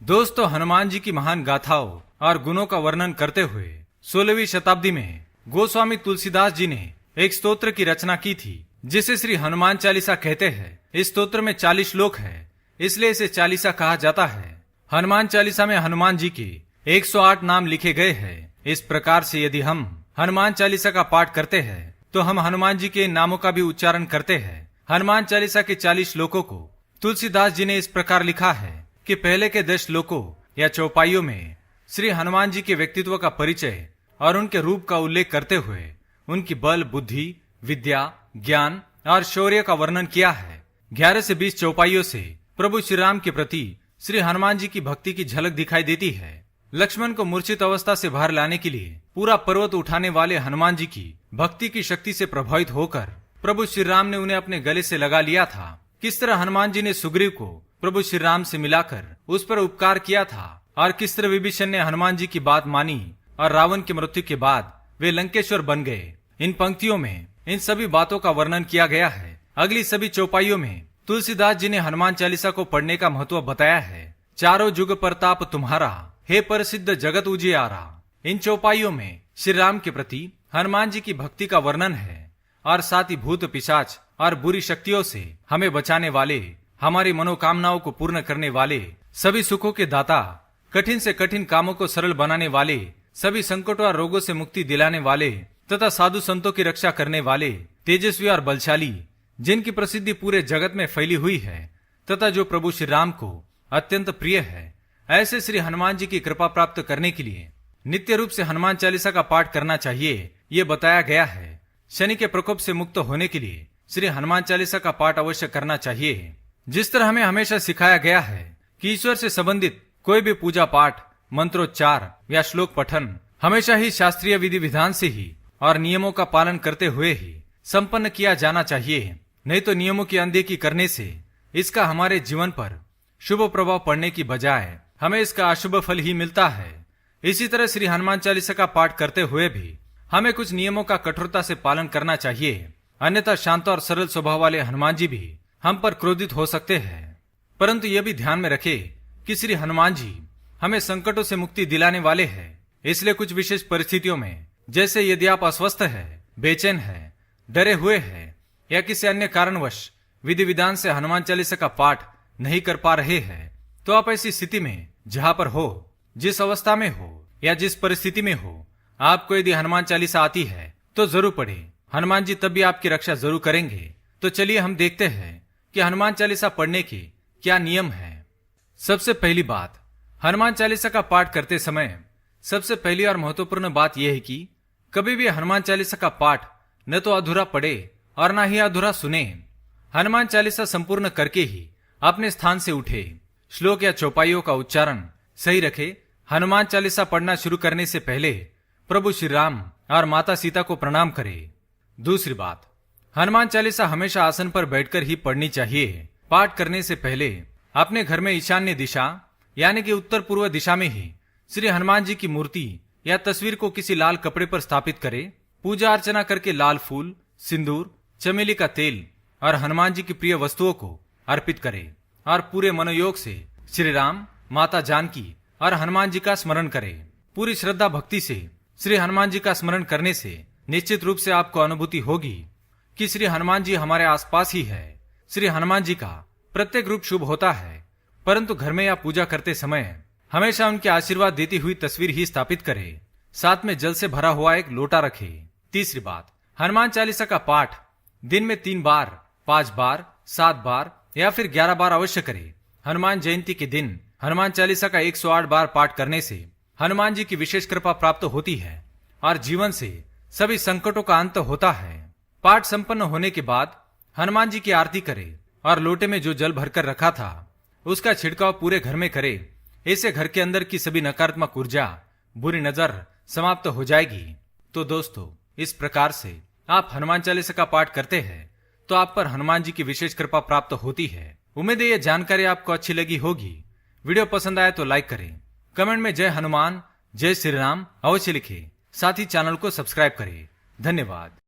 दोस्तों, हनुमान जी की महान गाथाओं और गुणों का वर्णन करते हुए 16वीं शताब्दी में गोस्वामी तुलसीदास जी ने एक स्तोत्र की रचना की थी, जिसे श्री हनुमान चालीसा कहते हैं। इस स्तोत्र में 40 श्लोक है, इसलिए इसे चालीसा कहा जाता है। हनुमान चालीसा में हनुमान जी के 108 नाम लिखे गए हैं। इस प्रकार से यदि हम हनुमान चालीसा का पाठ करते हैं तो हम हनुमान जी के इन नामों का भी उच्चारण करते हैं। हनुमान चालीसा के 40 श्लोकों को तुलसीदास जी ने इस प्रकार लिखा है कि पहले के 10 श्लोकों या चौपाइयों में श्री हनुमान जी के व्यक्तित्व का परिचय और उनके रूप का उल्लेख करते हुए उनकी बल, बुद्धि, विद्या, ज्ञान और शौर्य का वर्णन किया है। 11 से 20 चौपाइयों से प्रभु श्री राम के प्रति श्री हनुमान जी की भक्ति की झलक दिखाई देती है। लक्ष्मण को मूर्छित अवस्था से बाहर लाने के लिए पूरा पर्वत उठाने वाले हनुमान जी की भक्ति की शक्ति से प्रभावित होकर प्रभु श्री राम ने उन्हें अपने गले से लगा लिया था। किस तरह हनुमान जी ने सुग्रीव को प्रभु श्री राम से मिलाकर उस पर उपकार किया था और किस तरह विभीषण ने हनुमान जी की बात मानी और रावण की मृत्यु के बाद वे लंकेश्वर बन गए। इन पंक्तियों में इन सभी बातों का वर्णन किया गया है। अगली सभी चौपाइयों में तुलसीदास जी ने हनुमान चालीसा को पढ़ने का महत्व बताया है। चारों जुग प्रताप तुम्हारा, हे प्रसिद्ध जगत उजियारा। इन चौपाइयों में श्री राम के प्रति हनुमान जी की भक्ति का वर्णन है और साथ ही भूत, पिशाच और बुरी शक्तियों से हमें बचाने वाले, हमारी मनोकामनाओं को पूर्ण करने वाले, सभी सुखों के दाता, कठिन से कठिन कामों को सरल बनाने वाले, सभी संकटों और रोगों से मुक्ति दिलाने वाले तथा साधु संतों की रक्षा करने वाले, तेजस्वी और बलशाली, जिनकी प्रसिद्धि पूरे जगत में फैली हुई है तथा जो प्रभु श्री राम को अत्यंत प्रिय है, ऐसे श्री हनुमान जी की कृपा प्राप्त करने के लिए नित्य रूप से हनुमान चालीसा का पाठ करना चाहिए, ये बताया गया है। शनि के प्रकोप से मुक्त होने के लिए श्री हनुमान चालीसा का पाठ अवश्य करना चाहिए। जिस तरह हमें हमेशा सिखाया गया है कि ईश्वर से संबंधित कोई भी पूजा पाठ, मंत्रोच्चार या श्लोक पठन हमेशा ही शास्त्रीय विधि विधान से ही और नियमों का पालन करते हुए ही संपन्न किया जाना चाहिए, नहीं तो नियमों की अनदेखी करने से इसका हमारे जीवन पर शुभ प्रभाव पड़ने की बजाय हमें इसका अशुभ फल ही मिलता है। इसी तरह श्री हनुमान चालीसा का पाठ करते हुए भी हमें कुछ नियमों का कठोरता से पालन करना चाहिए, अन्यथा शांत और सरल स्वभाव वाले हनुमान जी भी हम पर क्रोधित हो सकते हैं। परंतु यह भी ध्यान में रखें कि श्री हनुमान जी हमें संकटों से मुक्ति दिलाने वाले हैं। इसलिए कुछ विशेष परिस्थितियों में, जैसे यदि आप अस्वस्थ है, बेचैन है, डरे हुए हैं या किसी अन्य कारणवश विधि विधान से हनुमान चालीसा का पाठ नहीं कर पा रहे हैं, तो आप ऐसी स्थिति में जहां पर हो, जिस अवस्था में हो या जिस परिस्थिति में हो, आपको यदि हनुमान चालीसा आती है तो जरूर पढ़े। हनुमान जी तब भी आपकी रक्षा जरूर करेंगे। तो चलिए हम देखते हैं कि हनुमान चालीसा पढ़ने के क्या नियम है। सबसे पहली बात, हनुमान चालीसा का पाठ करते समय सबसे पहली और महत्वपूर्ण बात यह है कि कभी भी हनुमान चालीसा का पाठ न तो अधूरा पढ़े और न ही अधूरा सुने। हनुमान चालीसा संपूर्ण करके ही अपने स्थान से उठे, श्लोक या चौपाइयों का उच्चारण सही रखे। हनुमान चालीसा पढ़ना शुरू करने से पहले प्रभु श्री राम और माता सीता को प्रणाम करें। दूसरी बात, हनुमान चालीसा हमेशा आसन पर बैठकर ही पढ़नी चाहिए। पाठ करने से पहले अपने घर में ईशान्य दिशा यानी कि उत्तर पूर्व दिशा में ही श्री हनुमान जी की मूर्ति या तस्वीर को किसी लाल कपड़े पर स्थापित करें। पूजा अर्चना करके लाल फूल, सिंदूर, चमेली का तेल और हनुमान जी की प्रिय वस्तुओं को अर्पित करें और पूरे मनोयोग से श्री राम, माता जानकी और हनुमान जी का स्मरण करें। पूरी श्रद्धा भक्ति से श्री हनुमान जी का स्मरण करने से निश्चित रूप से आपको अनुभूति होगी कि श्री हनुमान जी हमारे आसपास ही है। श्री हनुमान जी का प्रत्येक रूप शुभ होता है, परंतु घर में या पूजा करते समय हमेशा उनके आशीर्वाद देती हुई तस्वीर ही स्थापित करें। साथ में जल से भरा हुआ एक लोटा रखें। तीसरी बात, हनुमान चालीसा का पाठ दिन में 3 बार, 5 बार, 7 बार या फिर 11 बार अवश्य करें। हनुमान जयंती के दिन हनुमान चालीसा का 108 बार पाठ करने से हनुमान जी की विशेष कृपा प्राप्त होती है और जीवन से सभी संकटों का अंत होता है। पाठ संपन्न होने के बाद हनुमान जी की आरती करें और लोटे में जो जल भरकर रखा था उसका छिड़काव पूरे घर में करें। इससे घर के अंदर की सभी नकारात्मक ऊर्जा, बुरी नजर समाप्त हो जाएगी। तो दोस्तों, इस प्रकार से आप हनुमान चालीसा का पाठ करते हैं तो आप पर हनुमान जी की विशेष कृपा प्राप्त होती है। उम्मीद है यह जानकारी आपको अच्छी लगी होगी। वीडियो पसंद आए तो लाइक करें, कमेंट में जय हनुमान, जय श्री राम अवश्य लिखें। साथ ही चैनल को सब्सक्राइब करें। धन्यवाद।